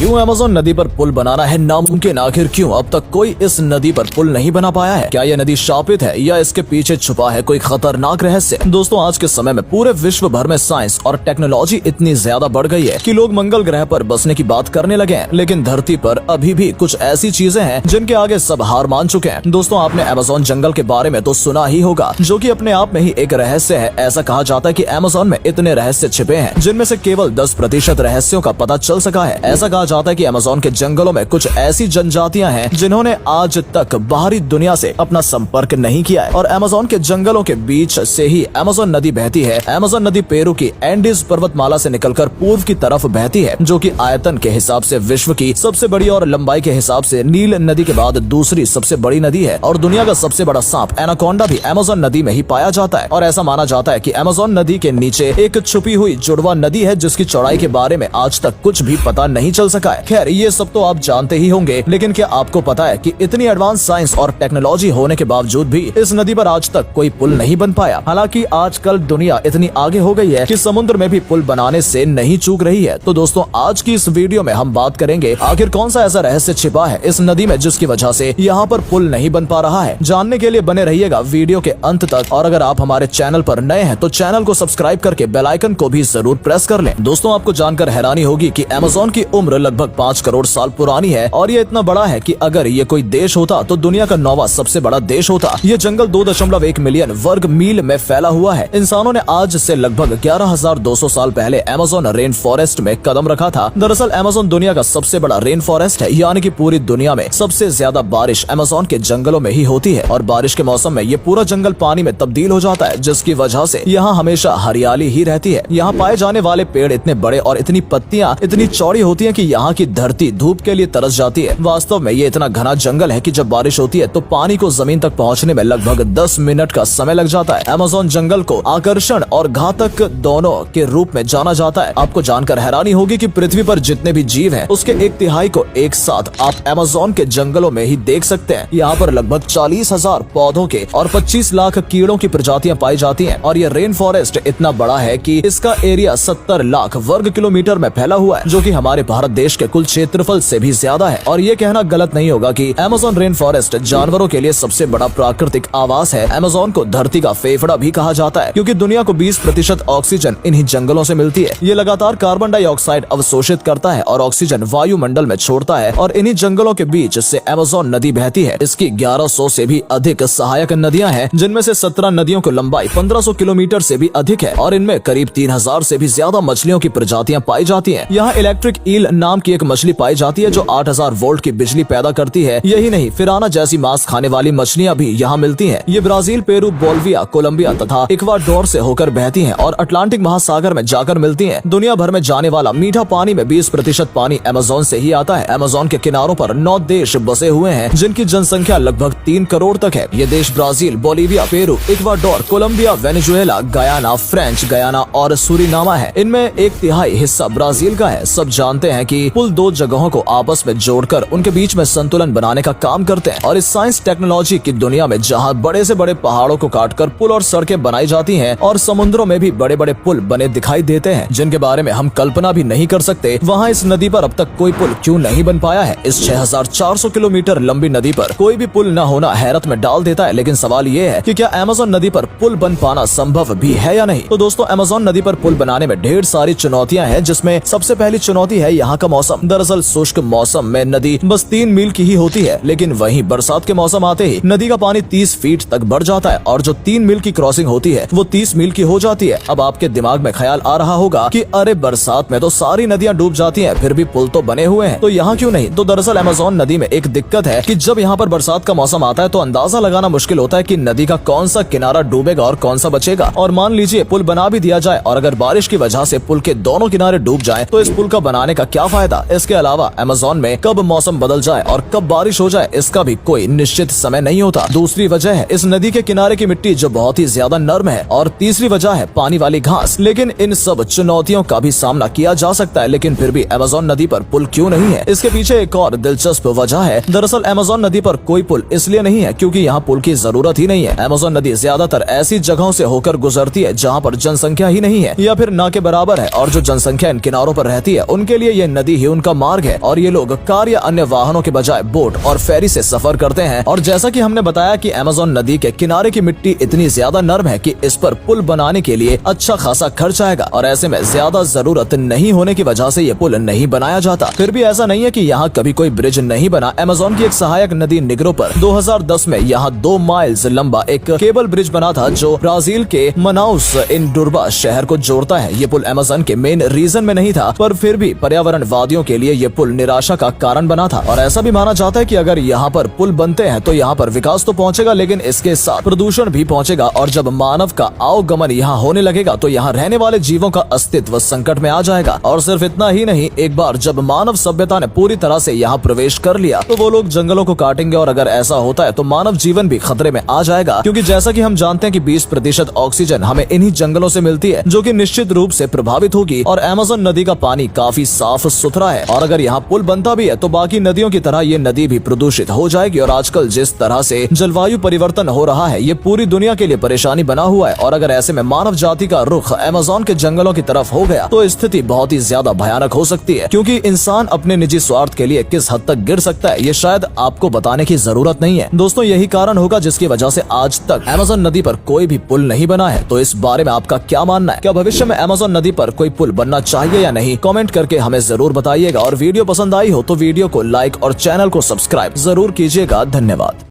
क्यों अमेज़न नदी पर पुल बनाना है नामुमकिन? आखिर क्यों अब तक कोई इस नदी पर पुल नहीं बना पाया है? क्या यह नदी शापित है या इसके पीछे छुपा है कोई खतरनाक रहस्य? दोस्तों, आज के समय में पूरे विश्व भर में साइंस और टेक्नोलॉजी इतनी ज्यादा बढ़ गई है कि लोग मंगल ग्रह पर बसने की बात करने लगे हैं, लेकिन धरती पर अभी भी कुछ ऐसी चीजें हैं जिनके आगे सब हार मान चुके हैं। दोस्तों, आपने अमेज़न जंगल के बारे में तो सुना ही होगा, जो कि अपने आप में ही एक रहस्य है। ऐसा कहा जाता है कि अमेज़न में इतने रहस्य छिपे हैं जिनमें से केवल 10% रहस्यों का पता चल सका है। ऐसा कहा जाता है कि अमेज़न के जंगलों में कुछ ऐसी जनजातियां हैं जिन्होंने आज तक बाहरी दुनिया से अपना संपर्क नहीं किया है, और अमेज़न के जंगलों के बीच से ही अमेज़न नदी बहती है। अमेज़न नदी पेरू की एंडीज पर्वतमाला से निकलकर पूर्व की तरफ बहती है, जो कि आयतन के हिसाब से विश्व की सबसे बड़ी और लंबाई के हिसाब से नील नदी के बाद दूसरी सबसे बड़ी नदी है। और दुनिया का सबसे बड़ा सांप एनाकोंडा भी अमेज़न नदी में ही पाया जाता है। और ऐसा माना जाता है कि अमेज़न नदी के नीचे एक छुपी हुई जुड़वा नदी है जिसकी चौड़ाई के बारे में आज तक कुछ भी पता नहीं चल सका है। खैर, ये सब तो आप जानते ही होंगे, लेकिन क्या आपको पता है कि इतनी एडवांस साइंस और टेक्नोलॉजी होने के बावजूद भी इस नदी पर आज तक कोई पुल नहीं बन पाया? हालांकि आजकल दुनिया इतनी आगे हो गई है कि समुद्र में भी पुल बनाने से नहीं चूक रही है। तो दोस्तों, आज की इस वीडियो में हम बात करेंगे आखिर कौन सा ऐसा रहस्य छिपा है इस नदी में जिसकी वजह से यहाँ पर पुल नहीं बन पा रहा है। जानने के लिए बने रहिएगा वीडियो के अंत तक, और अगर आप हमारे चैनल पर नए हैं तो चैनल को सब्सक्राइब करके बेल आइकन को भी जरूर प्रेस कर लें। दोस्तों, आपको जानकर हैरानी होगी कि अमेज़न की उम्र लगभग 5 करोड़ साल पुरानी है, और ये इतना बड़ा है कि अगर ये कोई देश होता तो दुनिया का 9वां सबसे बड़ा देश होता। ये जंगल 2.1 मिलियन वर्ग मील में फैला हुआ है। इंसानों ने आज से लगभग 11,200 साल पहले अमेज़न रेन फॉरेस्ट में कदम रखा था। दरअसल अमेज़न दुनिया का सबसे बड़ा रेन फॉरेस्ट है, यानी कि पूरी दुनिया में सबसे ज्यादा बारिश अमेज़न के जंगलों में ही होती है, और बारिश के मौसम में ये पूरा जंगल पानी में तब्दील हो जाता है, जिसकी वजह से यहाँ हमेशा हरियाली ही रहती है। यहाँ पाए जाने वाले पेड़ इतने बड़े और इतनी पत्तियां इतनी चौड़ी होती हैं कि यहाँ की धरती धूप के लिए तरस जाती है। वास्तव में ये इतना घना जंगल है कि जब बारिश होती है तो पानी को जमीन तक पहुँचने में लगभग 10 मिनट का समय लग जाता है। अमेज़न जंगल को आकर्षण और घातक दोनों के रूप में जाना जाता है। आपको जानकर हैरानी होगी कि पृथ्वी पर जितने भी जीव हैं, उसके 1/3 को एक साथ आप अमेज़न के जंगलों में ही देख सकते हैं। यहाँ पर लगभग 40,000 पौधों के और 25 लाख कीड़ों की प्रजातियां पाई जाती हैं, और ये रेन फॉरेस्ट इतना बड़ा है कि इसका एरिया 70 लाख वर्ग किलोमीटर में फैला हुआ है, जो कि हमारे भारत देश के कुल क्षेत्रफल से भी ज्यादा है। और ये कहना गलत नहीं होगा कि अमेज़न रेन फॉरेस्ट जानवरों के लिए सबसे बड़ा प्राकृतिक आवास है। अमेज़न को धरती का फेफड़ा भी कहा जाता है, क्योंकि दुनिया को 20% ऑक्सीजन इन्हीं जंगलों से मिलती है। ये लगातार कार्बन डाइऑक्साइड अवशोषित करता है और ऑक्सीजन वायुमंडल में छोड़ता है, और इन्हीं जंगलों के बीच से अमेज़न नदी बहती है। इसकी 1100 से भी अधिक सहायक नदियां हैं, जिनमें से 17 नदियों की लंबाई 1500 किलोमीटर से भी अधिक है, और इनमें करीब 3000 से भी ज्यादा मछलियों की प्रजातियां पाई जाती हैं। यहाँ इलेक्ट्रिक ईल नाम की एक मछली पाई जाती है जो 8000 वोल्ट की बिजली पैदा करती है। यही नहीं, फिराना जैसी मांस खाने वाली मछलियां भी यहाँ मिलती हैं। ये ब्राजील, पेरू, बोलिविया, कोलंबिया तथा इक्वाडोर से होकर बहती हैं और अटलांटिक महासागर में जाकर मिलती हैं। दुनिया भर में जाने वाला मीठा पानी में 20% पानी अमेज़न से ही आता है। अमेज़न के किनारों पर 9 देश बसे हुए हैं, जिनकी जनसंख्या लगभग 3 करोड़ तक है। ये देश Brazil, Bolivia, Peru, Ecuador, Colombia, Venezuela, Guyana, French Guyana और सूरीनामा है। इनमें 1/3 हिस्सा ब्राजील का है। सब जानते हैं कि पुल 2 जगहों को आपस में जोड़कर उनके बीच में संतुलन बनाने का काम करते हैं, और इस साइंस टेक्नोलॉजी की दुनिया में जहाँ बड़े से बड़े पहाड़ों को काटकर पुल और सड़कें बनाई जाती हैं, और समुद्रों में भी बड़े बड़े पुल बने दिखाई देते हैं जिनके बारे में हम कल्पना भी नहीं कर सकते, वहाँ इस नदी पर अब तक कोई पुल क्यों नहीं बन पाया है? इस 6400 किलोमीटर लंबी नदी पर कोई भी पुल न होना हैरत में डाल देता है। लेकिन सवाल ये है कि क्या अमेज़न नदी पर पुल बन पाना संभव भी है या नहीं? तो दोस्तों, अमेज़न नदी पर पुल बनाने में ढेर सारी चुनौतियां हैं, जिसमें सबसे पहली चुनौती है यहाँ का मौसम। दरअसल शुष्क मौसम में नदी बस 3 मील की ही होती है, लेकिन वहीं बरसात के मौसम आते ही नदी का पानी 30 फीट तक बढ़ जाता है, और जो 3 मील की क्रॉसिंग होती है वो 30 मील की हो जाती है। अब आपके दिमाग में ख्याल आ रहा होगा कि अरे बरसात में तो सारी नदियां डूब जाती हैं, फिर भी पुल तो बने हुए हैं, तो यहाँ क्यों नहीं? तो दरअसल अमेज़न नदी में एक दिक्कत है कि जब यहाँ पर बरसात का मौसम आता है तो अंदाजा लगाना मुश्किल होता है कि नदी का कौन सा किनारा डूबेगा और कौन सा बचेगा। और मान लीजिए पुल बना भी दिया जाए, और अगर बारिश की वजह से पुल के दोनों किनारे डूब जाएं, तो इस पुल का बनाने का क्या फायदा? इसके अलावा अमेज़न में कब मौसम बदल जाए और कब बारिश हो जाए, इसका भी कोई निश्चित समय नहीं होता। दूसरी वजह है इस नदी के किनारे की मिट्टी जो बहुत ही ज्यादा नर्म है, और तीसरी वजह है पानी वाली घास। लेकिन इन सब चुनौतियों का भी सामना किया जा सकता है, लेकिन फिर भी अमेज़न नदी पर पुल क्यों नहीं है? इसके पीछे एक और दिलचस्प वजह है। दरअसल अमेज़न नदी पर कोई पुल इसलिए नहीं है क्योंकि यहाँ पुल की जरूरत ही नहीं है। अमेज़न नदी ज्यादातर ऐसी जगहों से होकर गुजरती है जहाँ पर जनसंख्या ही नहीं है या फिर ना के बराबर है, और जो जनसंख्या इन किनारों पर रहती है उनके लिए ये नदी नदी ही उनका मार्ग है और ये लोग कार या अन्य वाहनों के बजाय बोट और फेरी से सफर करते हैं। और जैसा कि हमने बताया कि अमेज़न नदी के किनारे की मिट्टी इतनी ज्यादा नरम है कि इस पर पुल बनाने के लिए अच्छा खासा खर्च आएगा और ऐसे में ज्यादा जरूरत नहीं होने की वजह से ये पुल नहीं बनाया जाता। फिर भी ऐसा नहीं है कि यहाँ कभी कोई ब्रिज नहीं बना। अमेज़न की एक सहायक नदी निग्रो पर 2010 में यहाँ 2 माइल्स लंबा एक केबल ब्रिज बना था जो ब्राजील के मनाउस इंडुर्बा शहर को जोड़ता है। ये पुल अमेज़न के मेन रीजन में नहीं था, पर फिर भी पर्यावरणवादियों के लिए ये पुल निराशा का कारण बना था। और ऐसा भी माना जाता है कि अगर यहाँ पर पुल बनते हैं तो यहाँ पर विकास तो पहुँचेगा, लेकिन इसके साथ प्रदूषण भी पहुँचेगा। और जब मानव का आवागमन यहाँ होने लगेगा तो यहाँ रहने वाले जीवों का अस्तित्व संकट में आ जाएगा। और सिर्फ इतना ही नहीं, एक बार जब मानव सभ्यता ने पूरी तरह से यहाँ प्रवेश कर लिया तो वो लोग जंगलों को काटेंगे और अगर ऐसा होता है तो मानव जीवन भी खतरे में आ जाएगा, क्योंकि जैसा कि हम जानते हैं कि 20% ऑक्सीजन हमें इन्हीं जंगलों से मिलती है, जो कि निश्चित रूप से प्रभावित होगी। और अमेज़न नदी का पानी काफी साफ सुथरा है और अगर यहाँ पुल बनता भी है तो बाकी नदियों की तरह ये नदी भी प्रदूषित हो जाएगी। और आजकल जिस तरह से जलवायु परिवर्तन हो रहा है ये पूरी दुनिया के लिए परेशानी बना हुआ है। और अगर ऐसे में मानव जाति का रुख अमेज़न के जंगलों की तरफ हो गया तो स्थिति बहुत ही ज्यादा भयानक हो सकती है, क्योंकि इंसान अपने निजी स्वार्थ के लिए किस हद तक गिर सकता है ये शायद आपको बताने की जरूरत नहीं है। दोस्तों, यही कारण होगा जिसकी वजह से आज तक अमेज़न नदी पर कोई भी पुल नहीं बना है। तो इस बारे में आपका क्या मानना है? क्या भविष्य में अमेज़न नदी पर कोई पुल बनना चाहिए या नहीं? कमेंट करके हमें जरूर बताइएगा। और वीडियो पसंद आई हो तो वीडियो को लाइक और चैनल को सब्सक्राइब जरूर कीजिएगा। धन्यवाद।